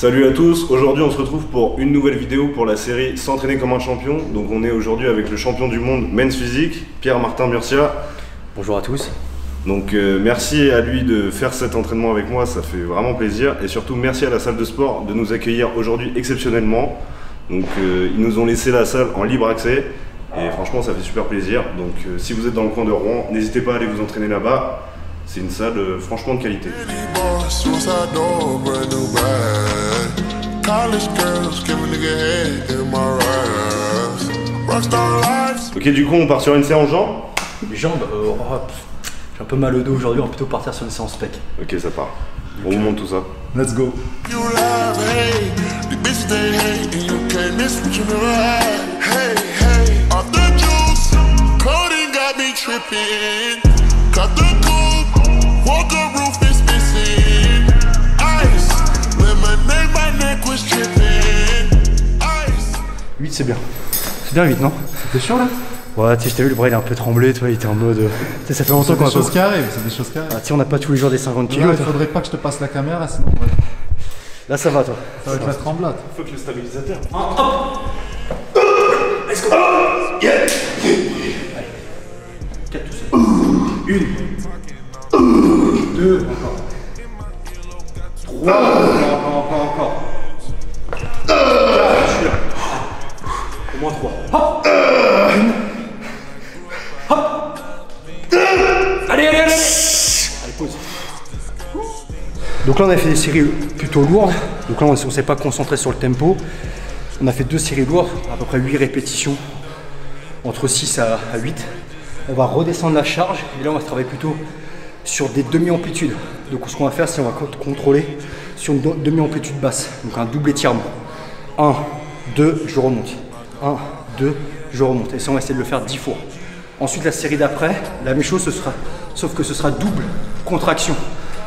Salut à tous, aujourd'hui on se retrouve pour une nouvelle vidéo pour la série S'entraîner comme un champion. Donc on est aujourd'hui avec le champion du monde Men's Physique, Pierre-Martin Murcia. Bonjour à tous. Donc merci à lui de faire cet entraînement avec moi, ça fait vraiment plaisir. Et surtout merci à la salle de sport de nous accueillir aujourd'hui exceptionnellement. Donc ils nous ont laissé la salle en libre accès et franchement ça fait super plaisir. Donc si vous êtes dans le coin de Rouen, n'hésitez pas à aller vous entraîner là-bas. C'est une salle franchement de qualité. Ok, du coup on part sur une séance jambes. Les jambes, j'ai un peu mal au dos aujourd'hui, on va plutôt partir sur une séance pec. Ok, ça part. On vous montre tout ça. Let's go. C'est bien. C'est bien 8, non? T'es chaud là? Ouais, tu sais, je t'ai vu, le bras il a un peu tremblé, toi, il était en mode. Tu sais, ça fait longtemps qu'on a. C'est des choses qui arrivent, c'est des choses qui arrivent. Ah, tu sais, on n'a pas tous les jours des 50 kilos. Il faudrait pas que je te passe la caméra, sinon. Là, ça va, toi. Ça va te mettre en blatte. Faut que le stabilisateur. Hop! Let's go! Yeah! Allez. 4 tout seul. 1. 2. Encore. 3. Encore. 4. Je suis là. Au moins 3. Hop! 1. Hop! Allez! Allez, pause. Donc là, on a fait des séries plutôt lourdes. Donc là, on ne s'est pas concentré sur le tempo. On a fait 2 séries lourdes, à peu près 8 répétitions, entre 6 à 8. On va redescendre la charge et là, on va se travailler plutôt sur des demi-amplitudes. Donc ce qu'on va faire, c'est on va contrôler sur une demi-amplitude basse. Donc un double étirement. 1, 2, je remonte. 1, 2, je remonte. Et ça, on va essayer de le faire 10 fois. Ensuite, la série d'après, la même chose, sauf que ce sera double contraction.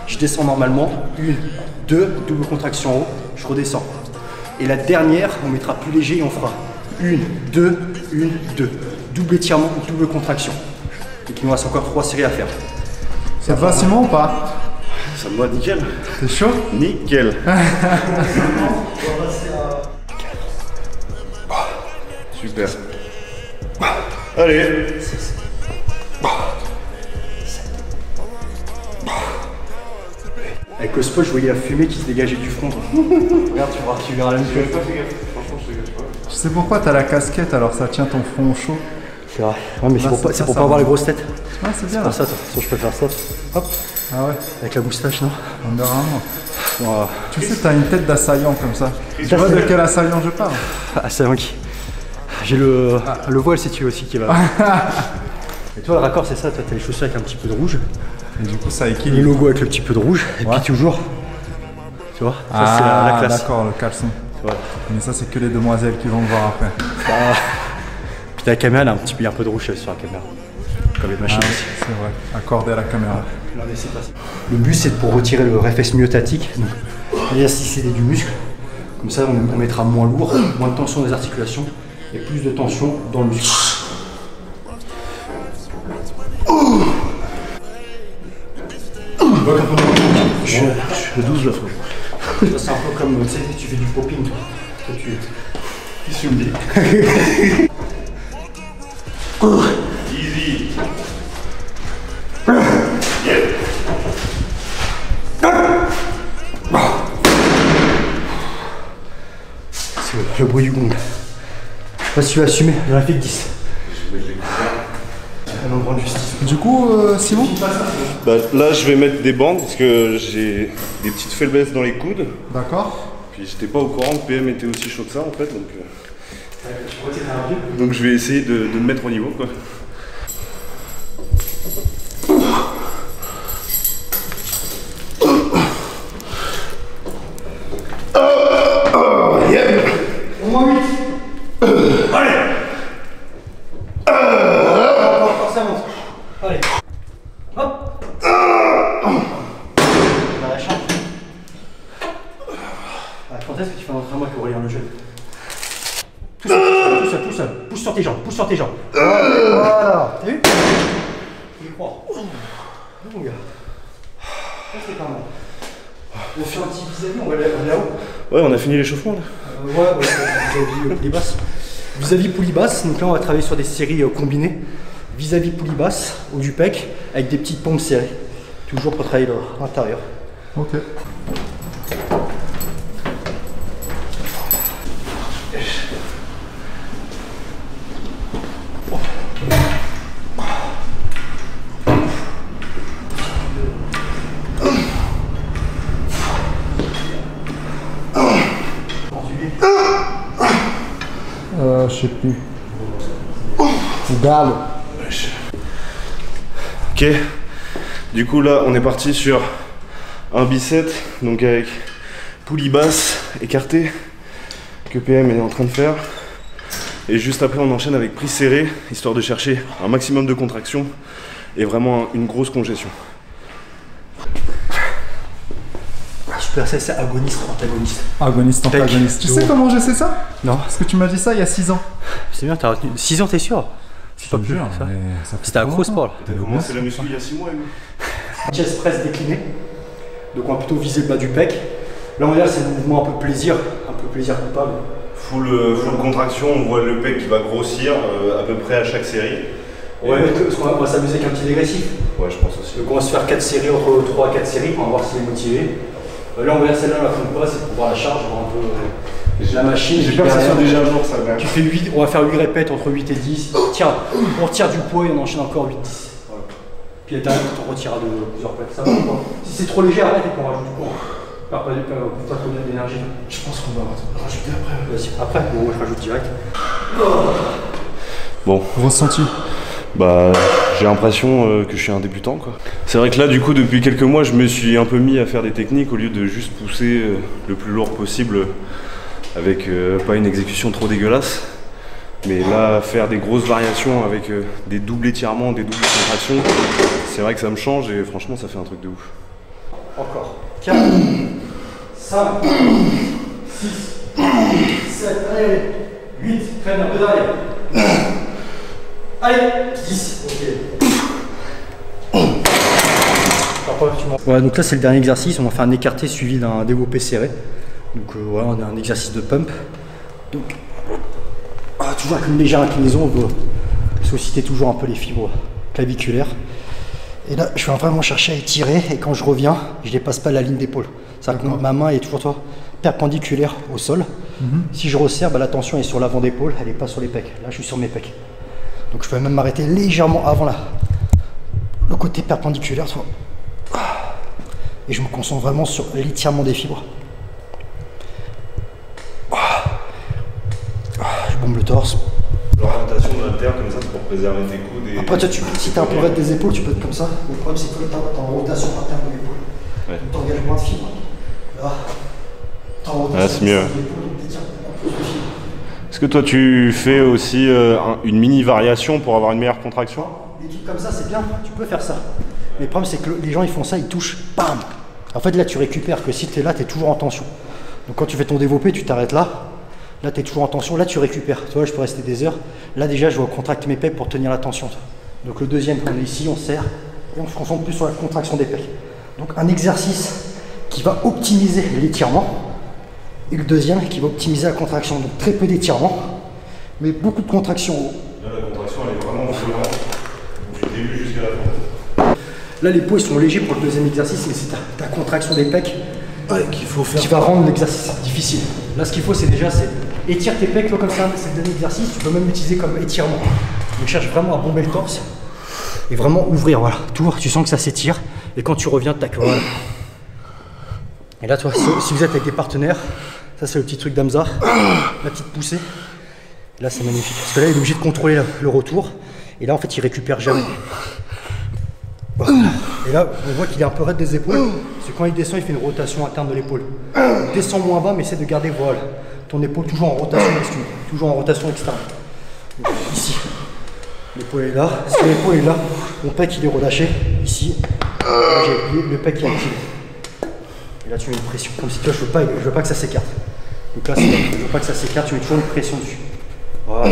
Je descends normalement, 1, 2, double contraction en haut, je redescends. Et la dernière, on mettra plus léger et on fera 1, 2, 1, 2. Double étirement, double contraction. Et qu'il nous reste encore 3 séries à faire. Ça te va Simon ou pas? Ça me va nickel. T'es chaud? Nickel. Super. Allez. Avec le spot, je voyais la fumée qui se dégageait du front. Regarde, tu verras la même chose. Je sais pourquoi t'as la casquette alors ça tient ton front chaud. C'est vrai. Ouais, mais c'est pour pas avoir les grosses têtes. Ah, c'est bien. C'est pour ça, je peux faire ça. Hop. Ah ouais. Avec la moustache, non? On verra un. Wow. Tu sais, t'as une tête d'assaillant comme ça. Tu vois de quel assaillant je parle? Ah, c'est un qui. J'ai le voile, si tu veux aussi, qui va. Et toi, le raccord, c'est ça. Toi, t'as les chaussures avec un petit peu de rouge. Et du coup, ça Le équilibre. logo avec le petit peu de rouge. Et puis toujours. Tu vois? Ça, c'est la classe. D'accord, le caleçon. Voilà. Mais ça, c'est que les demoiselles qui vont le voir après. Ah. Puis la caméra, elle a il y a un peu de rouge sur la caméra. Comme les machines aussi. C'est vrai, accordé à la caméra. Le but, c'est pour retirer le réflexe myotatique, donc l'élasticité du muscle. Comme ça, on mettra moins lourd, moins de tension des articulations et plus de tension dans le muscle. Je suis 12 là, frère. C'est un peu comme, tu sais, tu fais du popping, toi. Qu'est-ce que tu me dis? Easy. C'est le bruit du gong. Je sais pas si tu vas assumer, j'en ai fait que 10. Un endroit de justice. Du coup, Simon? Bah, là, je vais mettre des bandes parce que j'ai des petites faiblesses dans les coudes. D'accord. Puis j'étais pas au courant que PM était aussi chaud que ça en fait. Donc je vais essayer de me mettre au niveau quoi. Au moins 8. Allez. Encore ça monte. Allez. Hop. Dans la chambre. Quand est-ce que tu fais un entraînement avec Aurélien le jeu? Tout seul. Pousse sur tes jambes. Voilà. T'as vu? Je y crois. Mon gars. Ça c'est pas mal. On fait un petit vis-à-vis, on va là-haut. Ouais, on a fini l'échauffement là. Ouais, vis-à-vis poulie basse. Vis-à-vis poulie basse, donc là on va travailler sur des séries combinées. Vis-à-vis poulie basse, haut du pec, avec des petites pompes serrées. Toujours pour travailler l'intérieur. Ok. Je sais plus. Regarde. Ok. Du coup là on est parti sur un bicep, donc avec poulie basse écartée que PM est en train de faire. Et juste après on enchaîne avec prise serrée, histoire de chercher un maximum de contraction et vraiment une grosse congestion. Super, c'est agoniste, antagoniste. Agoniste, antagoniste. Tu sais comment je sais ça? Non. Parce que tu m'as dit ça il y a 6 ans. C'est bien, t'as retenu. 6 ans, t'es sûr? C'est pas plus ça. C'était un gros sport. T'as commencé la muscu il y a 6 mois, Emile. Chest press décliné. Donc on va plutôt viser le bas du pec. Là on va dire c'est un mouvement un peu plaisir coupable. Full contraction, on voit le pec qui va grossir à peu près à chaque série. Ouais, on va s'amuser avec un petit dégressif. Ouais, je pense aussi. Donc on va se faire 4 séries, entre 3 et 4 séries, on va voir s'il est motivé. Là on va dire celle-là, on la compte pas, c'est pour voir la charge, voir un peu la machine. J'ai peur que ça soit déjà un jour ça. Tu fais 8, on va faire 8 répètes entre 8 et 10. Tiens, on retire du poids et on enchaîne encore 8-10. Voilà. Puis à derrière, on retirera de plusieurs répètes. Ça va ou pas? Si c'est trop léger, arrête et qu'on rajoute du poids. Pas trop d'énergie. Je pense qu'on va rajouter après. Vas-y, après, bon, je rajoute direct. Bon. Ressenti. Bah, j'ai l'impression que je suis un débutant quoi. C'est vrai que là du coup depuis quelques mois je me suis un peu mis à faire des techniques au lieu de juste pousser le plus lourd possible avec pas une exécution trop dégueulasse. Mais là faire des grosses variations avec des doubles étirements, des doubles contractions, c'est vrai que ça me change et franchement ça fait un truc de ouf. Encore. 4, 5, 6, 7, allez, 8, traîne un peu derrière. Allez, 10, ok. Ouais, donc là c'est le dernier exercice, on va faire un écarté suivi d'un développé serré. Donc voilà, on a un exercice de pump. Donc, toujours avec une légère inclinaison, on veut solliciter toujours un peu les fibres claviculaires. Et là, je vais vraiment chercher à étirer et quand je reviens, je dépasse pas la ligne d'épaule. C'est-à-dire que ma main est toujours perpendiculaire au sol. Si je resserre, la tension est sur l'avant d'épaule, elle n'est pas sur les pecs. Là, je suis sur mes pecs. Donc je peux même m'arrêter légèrement avant le côté perpendiculaire. Et je me concentre vraiment sur l'étirement des fibres. Je bombe le torse. L'orientation de l'haltère comme ça c'est pour préserver tes coudes et... Après toi, si tu es un peu raide des épaules, tu peux être comme ça. Le problème c'est que tu es en rotation interne de l'épaule. Ouais. Tu engages moins de fibres. Là, tu es en rotation c'est mieux. Est-ce que toi tu fais aussi une mini variation pour avoir une meilleure contraction? Des trucs comme ça c'est bien, tu peux faire ça. Mais le problème c'est que les gens ils font ça, ils touchent, bam. En fait là tu récupères que si tu es là, tu es toujours en tension. Donc quand tu fais ton développé, tu t'arrêtes là. Là tu es toujours en tension, là tu récupères. Tu vois, je peux rester des heures. Là déjà je vais contracter mes pecs pour tenir la tension. Donc le deuxième, quand on est ici, on serre et on se concentre plus sur la contraction des pecs. Donc un exercice qui va optimiser l'étirement. Et le deuxième qui va optimiser la contraction. Donc très peu d'étirement, mais beaucoup de contraction. Là la contraction elle est vraiment violente, du début jusqu'à la fin. Là les poids ils sont légers pour le deuxième exercice, mais c'est ta contraction des pecs qu'il faut faire. qui va rendre l'exercice difficile. Là ce qu'il faut c'est déjà étire tes pecs, toi, comme ça c'est le dernier exercice, tu peux même l'utiliser comme étirement. Donc cherche vraiment à bomber le torse et vraiment ouvrir, voilà. Toujours tu sens que ça s'étire et quand tu reviens tac, voilà. Et là toi si vous êtes avec des partenaires, ça c'est le petit truc d'Hamza, la petite poussée. Là c'est magnifique, parce que là il est obligé de contrôler le retour, et là en fait il récupère jamais. Voilà. Et là on voit qu'il est un peu raide des épaules, parce que quand il descend il fait une rotation interne de l'épaule. Descend moins bas mais essaie de garder, voilà, ton épaule toujours en rotation externe, toujours en rotation externe. Donc, ici, l'épaule est là, si l'épaule est là, mon pec il est relâché, ici, là j'ai le pec qui est activé. Et là tu mets une pression, comme si tu vois, je veux pas que ça s'écarte. Donc là, je veux pas que ça s'écarte, tu mets toujours une pression dessus. Voilà.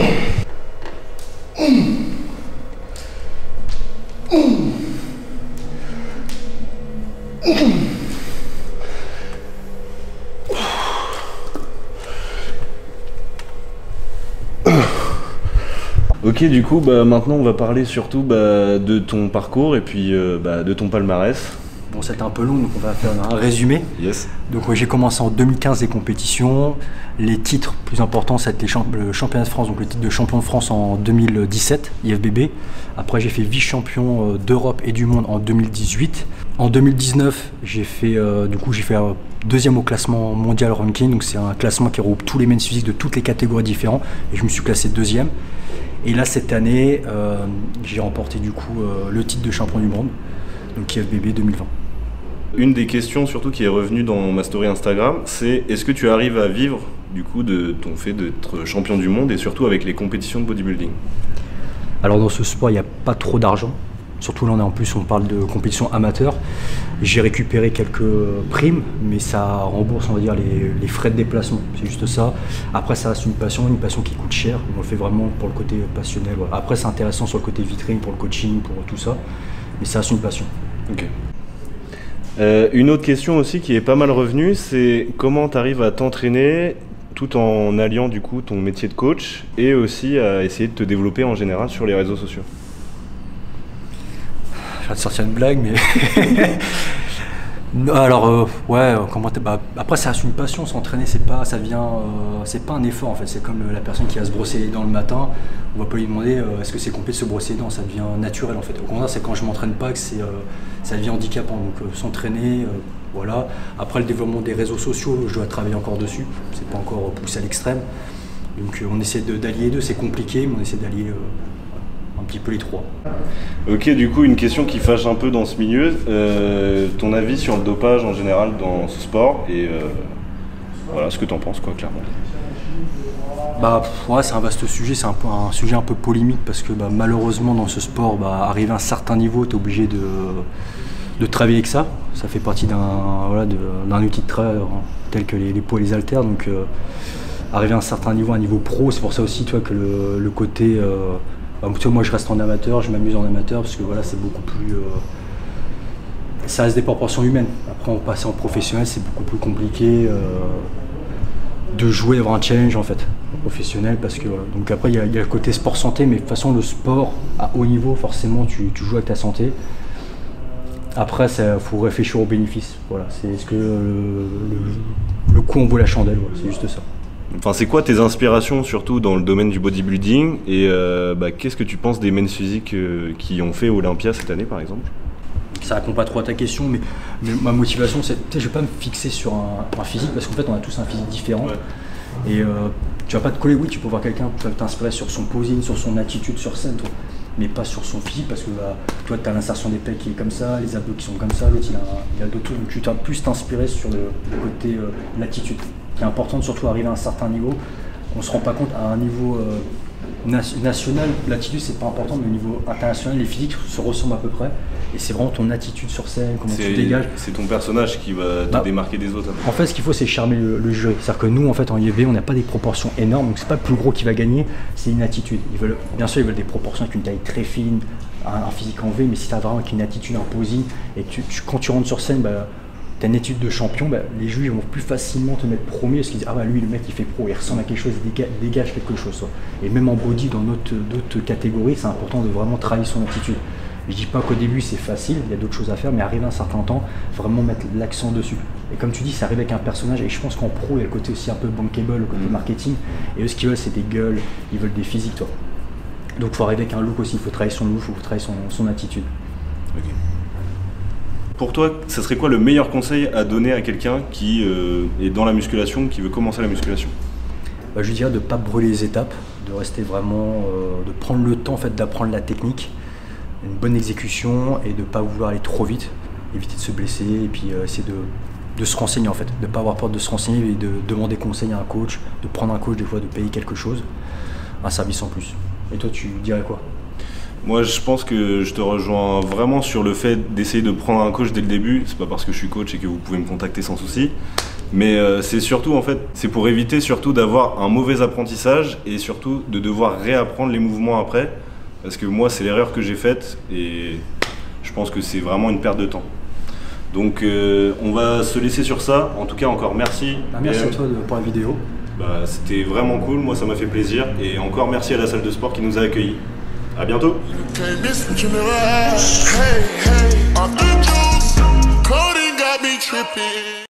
Ok, du coup, maintenant on va parler surtout de ton parcours et puis de ton palmarès. Bon, c'était un peu long, donc on va faire un résumé. Yes. Donc j'ai commencé en 2015 les compétitions. Les titres plus importants, c'était le championnat de France, donc le titre de champion de France en 2017, IFBB. Après j'ai fait vice-champion d'Europe et du monde en 2018. En 2019, j'ai fait deuxième au classement mondial ranking. Donc c'est un classement qui regroupe tous les men's physiques de toutes les catégories différentes. Et je me suis classé deuxième. Et là cette année, j'ai remporté du coup le titre de champion du monde, donc IFBB 2020. Une des questions surtout qui est revenue dans ma story Instagram, c'est est-ce que tu arrives à vivre du coup de ton fait d'être champion du monde et surtout avec les compétitions de bodybuilding? Alors dans ce sport, il n'y a pas trop d'argent. Surtout là, on parle de compétition amateur. J'ai récupéré quelques primes, mais ça rembourse, on va dire, les frais de déplacement. C'est juste ça. Après, ça reste une passion qui coûte cher. On le fait vraiment pour le côté passionnel. Voilà. Après, c'est intéressant sur le côté vitrine, pour le coaching, pour tout ça. Mais ça reste une passion. Ok. Une autre question aussi qui est pas mal revenue, c'est comment tu arrives à t'entraîner tout en alliant du coup ton métier de coach et aussi à essayer de te développer en général sur les réseaux sociaux. Je vais te sortir une blague, mais alors après ça reste une passion. S'entraîner, c'est pas un effort en fait. C'est comme la personne qui va se brosser les dents le matin. On va pas lui demander est-ce que c'est compliqué de se brosser les dents. Ça devient naturel en fait. Au contraire, c'est quand je m'entraîne pas que ça devient handicapant. Donc s'entraîner, voilà. Après le développement des réseaux sociaux, je dois travailler encore dessus. C'est pas encore poussé à l'extrême. Donc on essaie d'allier les deux. C'est compliqué, mais on essaie d'allier un petit peu les trois. Ok, du coup, une question qui fâche un peu dans ce milieu, ton avis sur le dopage en général dans ce sport et voilà ce que t'en penses, quoi, clairement. C'est un vaste sujet, c'est un sujet un peu polémique parce que malheureusement dans ce sport, arrivé à un certain niveau, tu es obligé de travailler avec ça. Ça fait partie d'un outil de travail tel que les poids et les haltères. Donc arriver à un certain niveau, un niveau pro, c'est pour ça aussi que le côté moi je reste en amateur, je m'amuse en amateur parce que voilà, c'est beaucoup plus ça reste des proportions humaines. Après on passe en professionnel, c'est beaucoup plus compliqué de jouer, d'avoir un challenge en fait professionnel parce que donc après il y a le côté sport santé, mais de toute façon le sport à haut niveau forcément tu joues avec ta santé. Après il faut réfléchir aux bénéfices, voilà, c'est est-ce que le coup en vaut la chandelle, voilà, c'est juste ça. Enfin, c'est quoi tes inspirations surtout dans le domaine du bodybuilding et qu'est-ce que tu penses des men's physiques qui ont fait Olympia cette année par exemple? Ça répond pas trop à ta question, mais ma motivation c'est, je vais pas me fixer sur un physique parce qu'en fait on a tous un physique différent. Ouais. Et tu vas pas te coller, oui tu peux voir quelqu'un, tu vas t'inspirer sur son posing, sur son attitude sur scène, toi, mais pas sur son physique parce que toi tu as l'insertion des pecs qui est comme ça, les abdos qui sont comme ça, l'autre il a d'autres trucs, donc tu vas plus t'inspirer sur le côté l'attitude. Qui est importante, surtout arriver à un certain niveau. On ne se rend pas compte à un niveau national, l'attitude c'est pas important, mais au niveau international, les physiques se ressemblent à peu près. Et c'est vraiment ton attitude sur scène, comment tu dégages. C'est ton personnage qui va te démarquer des autres. En fait, ce qu'il faut, c'est charmer le jury. C'est-à-dire que nous, en fait, en IFBB, on n'a pas des proportions énormes, donc c'est pas le plus gros qui va gagner, c'est une attitude. Bien sûr, ils veulent des proportions avec une taille très fine, un physique en V, mais si tu as vraiment une attitude, un posing, et quand tu rentres sur scène, t'as une étude de champion, les juges vont plus facilement te mettre premier parce qu'ils disent lui le mec il fait pro, il ressemble à quelque chose, il dégage quelque chose. Et même en body, dans d'autres catégories, c'est important de vraiment travailler son attitude. Je dis pas qu'au début c'est facile, il y a d'autres choses à faire, mais arriver à un certain temps, vraiment mettre l'accent dessus. Et comme tu dis, ça arrive avec un personnage, et je pense qu'en pro il y a le côté aussi un peu bankable, le côté marketing, et eux ce qu'ils veulent c'est des gueules, ils veulent des physiques. Donc il faut arriver avec un look aussi, il faut travailler son look, il faut travailler son attitude. Okay. Pour toi, ça serait quoi le meilleur conseil à donner à quelqu'un qui est dans la musculation, qui veut commencer la musculation? Je dirais de ne pas brûler les étapes, de rester vraiment, de prendre le temps en fait, d'apprendre la technique, une bonne exécution et de ne pas vouloir aller trop vite, éviter de se blesser et puis essayer de se renseigner en fait, de ne pas avoir peur de se renseigner et de demander conseil à un coach, de prendre un coach des fois, de payer quelque chose, un service en plus. Et toi tu dirais quoi? Moi, je pense que je te rejoins vraiment sur le fait d'essayer de prendre un coach dès le début. C'est pas parce que je suis coach et que vous pouvez me contacter sans souci. Mais c'est surtout, en fait, c'est pour éviter surtout d'avoir un mauvais apprentissage et surtout de devoir réapprendre les mouvements après. Parce que moi, c'est l'erreur que j'ai faite et je pense que c'est vraiment une perte de temps. Donc, on va se laisser sur ça. En tout cas, encore merci. Merci à toi pour la vidéo. Bah, c'était vraiment cool, moi ça m'a fait plaisir. Et encore merci à la salle de sport qui nous a accueillis. À bientôt.